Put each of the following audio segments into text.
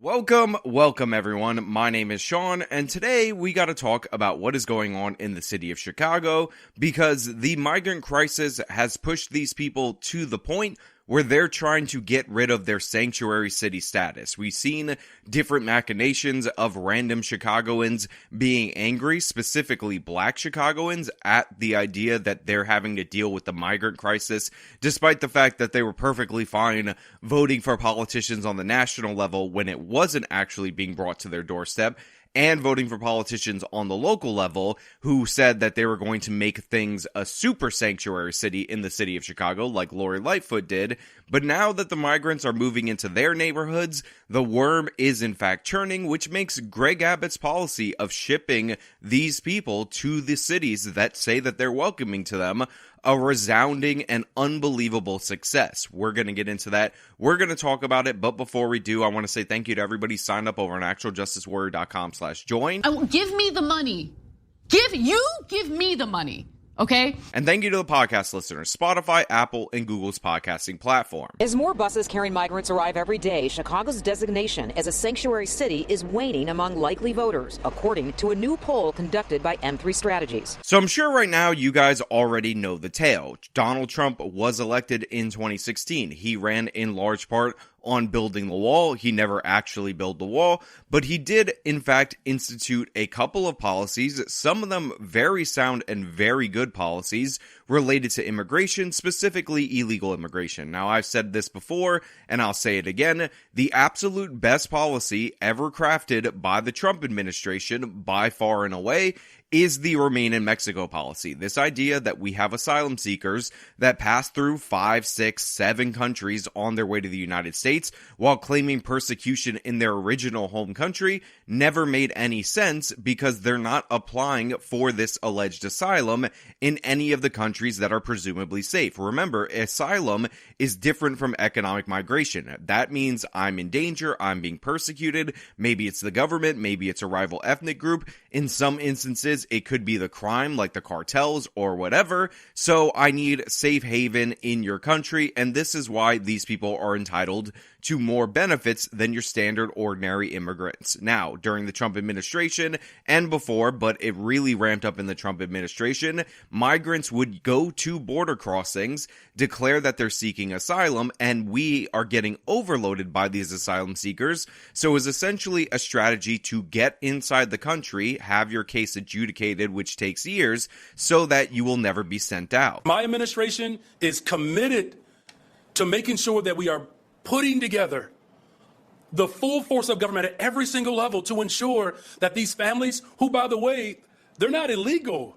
Welcome everyone. My name is Sean, and today we got to talk about what is going on in the city of Chicago, because the migrant crisis has pushed these people to the point where they're trying to get rid of their sanctuary city status. We've seen different machinations of random Chicagoans being angry, specifically black Chicagoans, at the idea that they're having to deal with the migrant crisis, despite the fact that they were perfectly fine voting for politicians on the national level when it wasn't actually being brought to their doorstep, and voting for politicians on the local level who said that they were going to make things a super sanctuary city in the city of Chicago, like Lori Lightfoot did. But now that the migrants are moving into their neighborhoods, the worm is in fact churning, which makes Greg Abbott's policy of shipping these people to the cities that say that they're welcoming to them a resounding and unbelievable success. We're going to get into that. We're going to talk about it. But before we do, I want to say thank you to everybody signed up over on actualjusticewarrior.com/join. Give me the money. Give me the money. Okay? And thank you to the podcast listeners, Spotify, Apple, and Google's podcasting platform. As more buses carrying migrants arrive every day, Chicago's designation as a sanctuary city is waning among likely voters, according to a new poll conducted by M3 Strategies. So I'm sure right now you guys already know the tale. Donald Trump was elected in 2016. He ran in large part on building the wall. He never actually built the wall, but he did in fact institute a couple of policies, some of them very sound and very good policies related to immigration, specifically illegal immigration. Now, I've said this before and I'll say it again, the absolute best policy ever crafted by the Trump administration by far and away is the Remain in Mexico policy. This idea that we have asylum seekers that pass through 5, 6, 7 countries on their way to the United States while claiming persecution in their original home country never made any sense, because they're not applying for this alleged asylum in any of the countries that are presumably safe. Remember, asylum is different from economic migration. That means I'm in danger, I'm being persecuted, maybe it's the government, maybe it's a rival ethnic group. In some instances, it could be the crime, like the cartels or whatever. So I need safe haven in your country, and this is why these people are entitled to more benefits than your standard ordinary immigrants. Now, during the Trump administration and before, but it really ramped up in the Trump administration, migrants would go to border crossings, declare that they're seeking asylum, and we are getting overloaded by these asylum seekers. So it was essentially a strategy to get inside the country, have your case adjudicated, which takes years, so that you will never be sent out. My administration is committed to making sure that we are putting together the full force of government at every single level to ensure that these families, who, by the way, they're not illegal,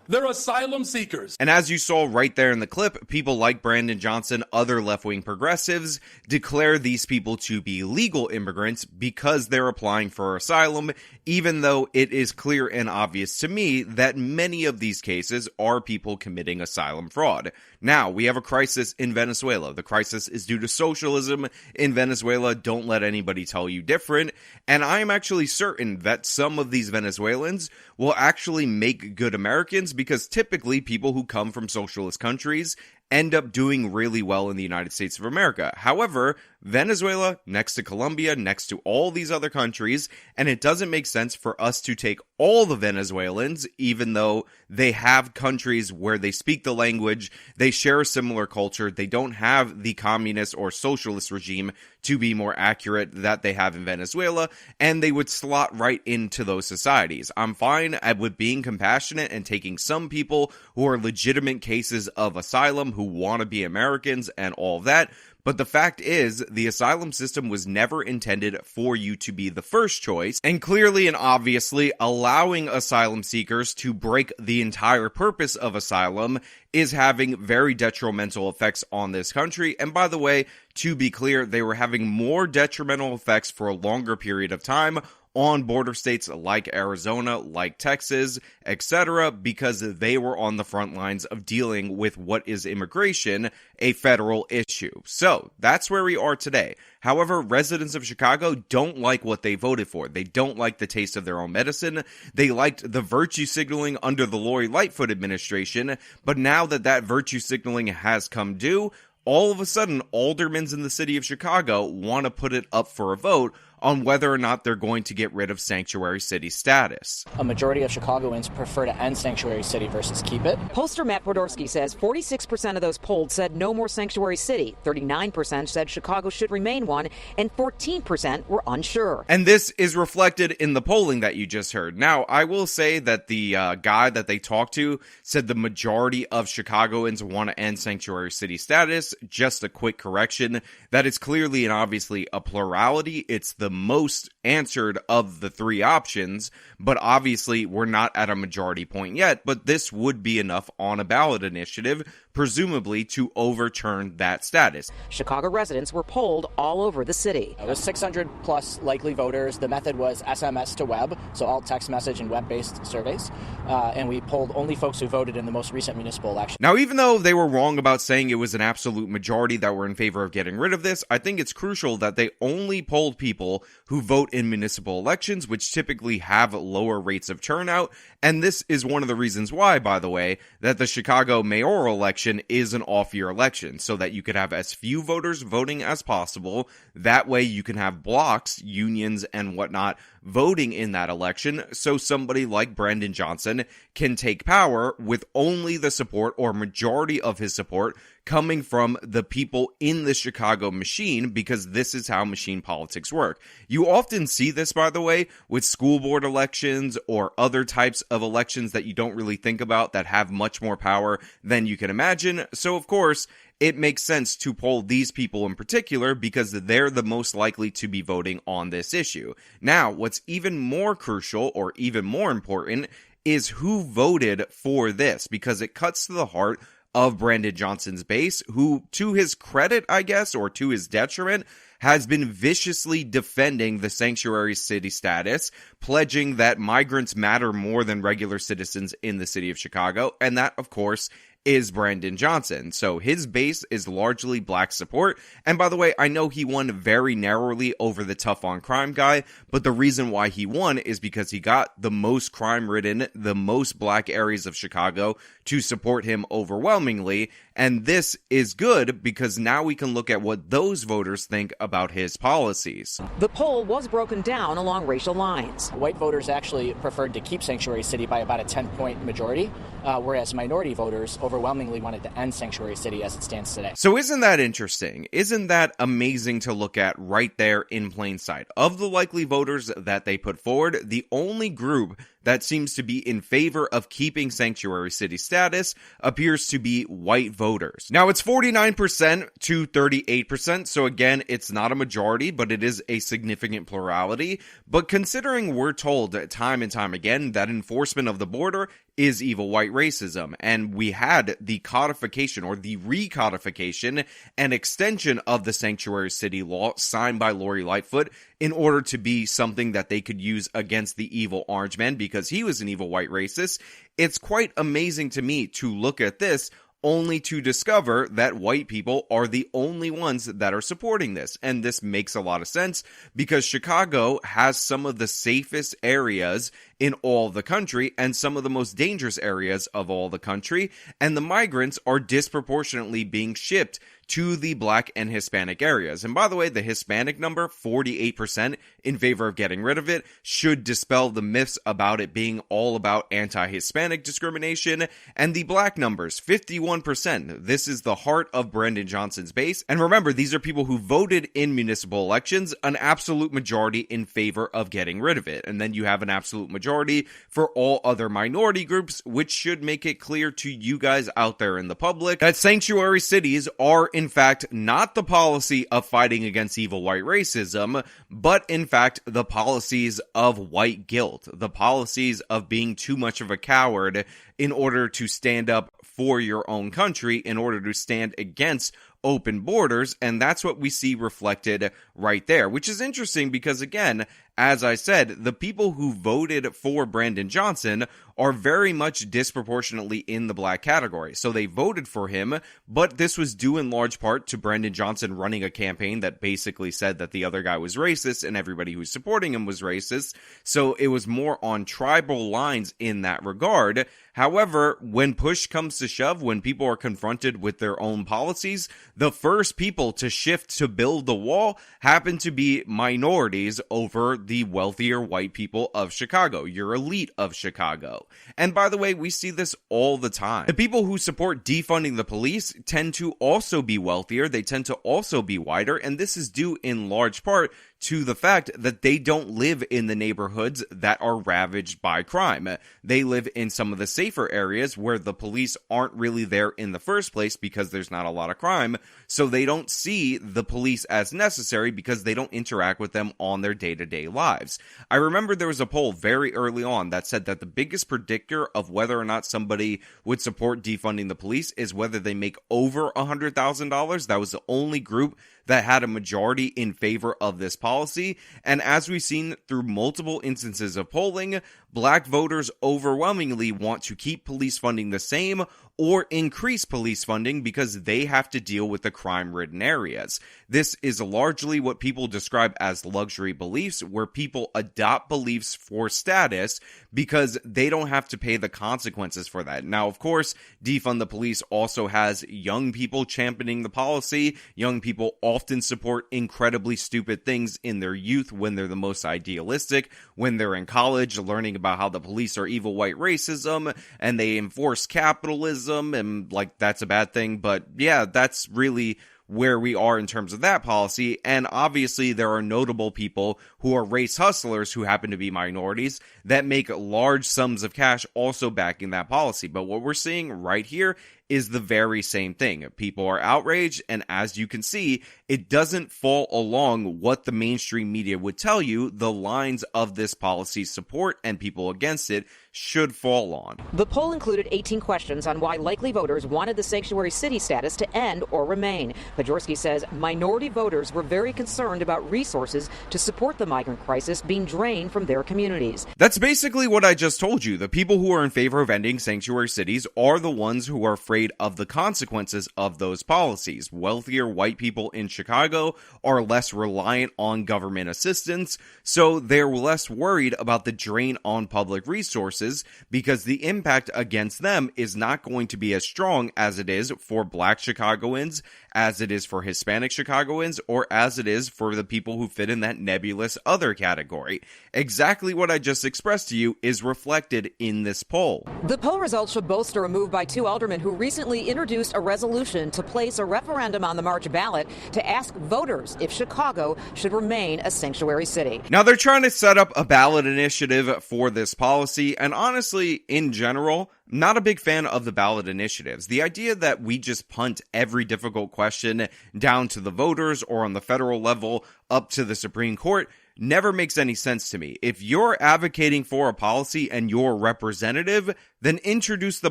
they're asylum seekers. And as you saw right there in the clip, people like Brandon Johnson, other left-wing progressives, declare these people to be legal immigrants because they're applying for asylum, even though it is clear and obvious to me that many of these cases are people committing asylum fraud. Now, we have a crisis in Venezuela. The crisis is due to socialism in Venezuela. Don't let anybody tell you different. And I am actually certain that some of these Venezuelans will actually make good Americans, because typically people who come from socialist countries end up doing really well in the United States of America. However, Venezuela, next to Colombia, next to all these other countries, and it doesn't make sense for us to take all the Venezuelans, even though they have countries where they speak the language, they share a similar culture, they don't have the communist or socialist regime, to be more accurate, that they have in Venezuela, and they would slot right into those societies. I'm fine with being compassionate and taking some people who are legitimate cases of asylum, who want to be Americans and all of that. But the fact is, the asylum system was never intended for you to be the first choice, and clearly and obviously allowing asylum seekers to break the entire purpose of asylum is having very detrimental effects on this country. And by the way, to be clear, they were having more detrimental effects for a longer period of time on border states like Arizona, like Texas, etc., because they were on the front lines of dealing with what is immigration, a federal issue. So that's where we are today. However, residents of Chicago don't like what they voted for. They don't like the taste of their own medicine. They liked the virtue signaling under the Lori Lightfoot administration, but now that that virtue signaling has come due, all of a sudden, aldermen in the city of Chicago want to put it up for a vote on whether or not they're going to get rid of sanctuary city status. A majority of Chicagoans prefer to end sanctuary city versus keep it. Pollster Matt Podorsky says 46% of those polled said no more sanctuary city, 39% said Chicago should remain one, and 14% were unsure. And this is reflected in the polling that you just heard. Now, I will say that the guy that they talked to said the majority of Chicagoans want to end sanctuary city status. Just a quick correction. That is clearly and obviously a plurality. It's the most answered of the three options, but obviously we're not at a majority point yet, but this would be enough on a ballot initiative, presumably to overturn that status. Chicago residents were polled all over the city. It was 600 plus likely voters. The method was SMS to web, so all text message and web-based surveys, and we polled only folks who voted in the most recent municipal election. Now, even though they were wrong about saying it was an absolute majority that were in favor of getting rid of this, I think it's crucial that they only polled people who vote in municipal elections, which typically have lower rates of turnout, and this is one of the reasons why, by the way, that the Chicago mayoral election is an off-year election, so that you could have as few voters voting as possible. That way you can have blocks, unions, and whatnot voting in that election, so somebody like Brandon Johnson can take power with only the support or majority of his support coming from the people in the Chicago machine, because this is how machine politics work. You often see this, by the way, with school board elections or other types of elections that you don't really think about that have much more power than you can imagine. So, of course, it makes sense to poll these people in particular because they're the most likely to be voting on this issue. Now, what's even more crucial or even more important is who voted for this, because it cuts to the heart of Brandon Johnson's base, who, to his credit, I guess, or to his detriment, has been viciously defending the sanctuary city status, pledging that migrants matter more than regular citizens in the city of Chicago, and that, of course, is Brandon Johnson. So his base is largely black support. And by the way, I know he won very narrowly over the tough on crime guy, but the reason why he won is because he got the most crime ridden, the most black areas of Chicago to support him overwhelmingly. And this is good because now we can look at what those voters think about his policies. The poll was broken down along racial lines. White voters actually preferred to keep sanctuary city by about a 10-point majority, whereas minority voters overwhelmingly wanted to end sanctuary city as it stands today. So isn't that interesting? Isn't that amazing to look at right there in plain sight? Of the likely voters that they put forward, the only group that seems to be in favor of keeping sanctuary city status appears to be white voters. Now, it's 49% to 38%, so again, it's not a majority, but it is a significant plurality. But considering we're told time and time again that enforcement of the border is evil white racism, and we had the codification or the recodification and extension of the sanctuary city law signed by Lori Lightfoot in order to be something that they could use against the evil orange man because he was an evil white racist, it's quite amazing to me to look at this only to discover that white people are the only ones that are supporting this. And this makes a lot of sense because Chicago has some of the safest areas in all the country and some of the most dangerous areas of all the country. And the migrants are disproportionately being shipped to the black and Hispanic areas. And by the way, the Hispanic number, 48% in favor of getting rid of it, should dispel the myths about it being all about anti-Hispanic discrimination. And the black numbers, 51%. This is the heart of Brandon Johnson's base. And remember, these are people who voted in municipal elections, an absolute majority in favor of getting rid of it. And then you have an absolute majority for all other minority groups, which should make it clear to you guys out there in the public that sanctuary cities are in fact not the policy of fighting against evil white racism, but in fact the policies of white guilt, the policies of being too much of a coward in order to stand up for your own country, in order to stand against open borders. And that's what we see reflected right there, which is interesting because, again, as I said, the people who voted for Brandon Johnson are very much disproportionately in the black category. So they voted for him, but this was due in large part to Brandon Johnson running a campaign that basically said that the other guy was racist and everybody who's supporting him was racist. So it was more on tribal lines in that regard. However, when push comes to shove, when people are confronted with their own policies, the first people to shift to build the wall happen to be minorities over the wealthier white people of Chicago, your elite of Chicago. And by the way, we see this all the time. The people who support defunding the police tend to also be wealthier, they tend to also be whiter, and this is due in large part to the fact that they don't live in the neighborhoods that are ravaged by crime. They live in some of the safer areas where the police aren't really there in the first place because there's not a lot of crime, so they don't see the police as necessary because they don't interact with them on their day-to-day lives. I remember there was a poll very early on that said that the biggest predictor of whether or not somebody would support defunding the police is whether they make over $100,000. That was the only group that had a majority in favor of this policy. And as we've seen through multiple instances of polling, black voters overwhelmingly want to keep police funding the same or increase police funding because they have to deal with the crime-ridden areas. This is largely what people describe as luxury beliefs, where people adopt beliefs for status because they don't have to pay the consequences for that. Now, of course, defund the police also has young people championing the policy. Young people often support incredibly stupid things in their youth when they're the most idealistic, when they're in college learning about how the police are evil white racism and they enforce capitalism and like that's a bad thing. But yeah, that's really where we are in terms of that policy. And obviously there are notable people who are race hustlers who happen to be minorities that make large sums of cash also backing that policy. But what we're seeing right here is the very same thing. People are outraged, and as you can see, it doesn't fall along what the mainstream media would tell you the lines of this policy support and people against it should fall on. The poll included 18 questions on why likely voters wanted the sanctuary city status to end or remain. Pajorski says minority voters were very concerned about resources to support the migrant crisis being drained from their communities. That's basically what I just told you. The people who are in favor of ending sanctuary cities are the ones who are afraid of the consequences of those policies. Wealthier white people in Chicago are less reliant on government assistance, so they're less worried about the drain on public resources because the impact against them is not going to be as strong as it is for black Chicagoans, as it is for Hispanic Chicagoans, or as it is for the people who fit in that nebulous other category. Exactly what I just expressed to you is reflected in this poll. The poll results should bolster a move by two aldermen who recently introduced a resolution to place a referendum on the March ballot to ask voters if Chicago should remain a sanctuary city. Now, they're trying to set up a ballot initiative for this policy, and honestly, in general, not a big fan of the ballot initiatives. The idea that we just punt every difficult question down to the voters or on the federal level up to the Supreme Court never makes any sense to me. If you're advocating for a policy and you're a representative, then introduce the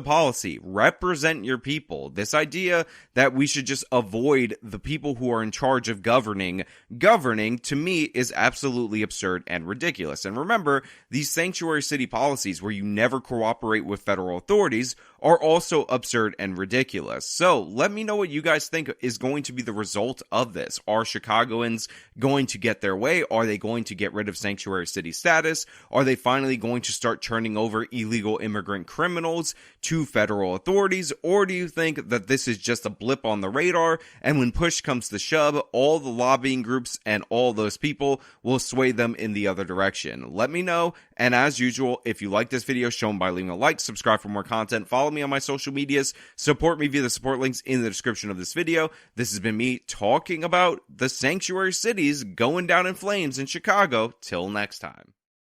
policy. Represent your people. This idea that we should just avoid the people who are in charge of governing, to me, is absolutely absurd and ridiculous. And remember, these sanctuary city policies where you never cooperate with federal authorities are also absurd and ridiculous. So let me know what you guys think is going to be the result of this. Are Chicagoans going to get their way? Are they going to get rid of sanctuary city status? Are they finally going to start turning over illegal immigrant criminals to federal authorities? Or do you think that this is just a blip on the radar, and when push comes to shove, all the lobbying groups and all those people will sway them in the other direction? Let me know, and as usual, if you like this video, show them by leaving a like, subscribe for more content, follow me on my social medias, support me via the support links in the description of this video. This has been me talking about the sanctuary cities going down in flames in Chicago. Till next time.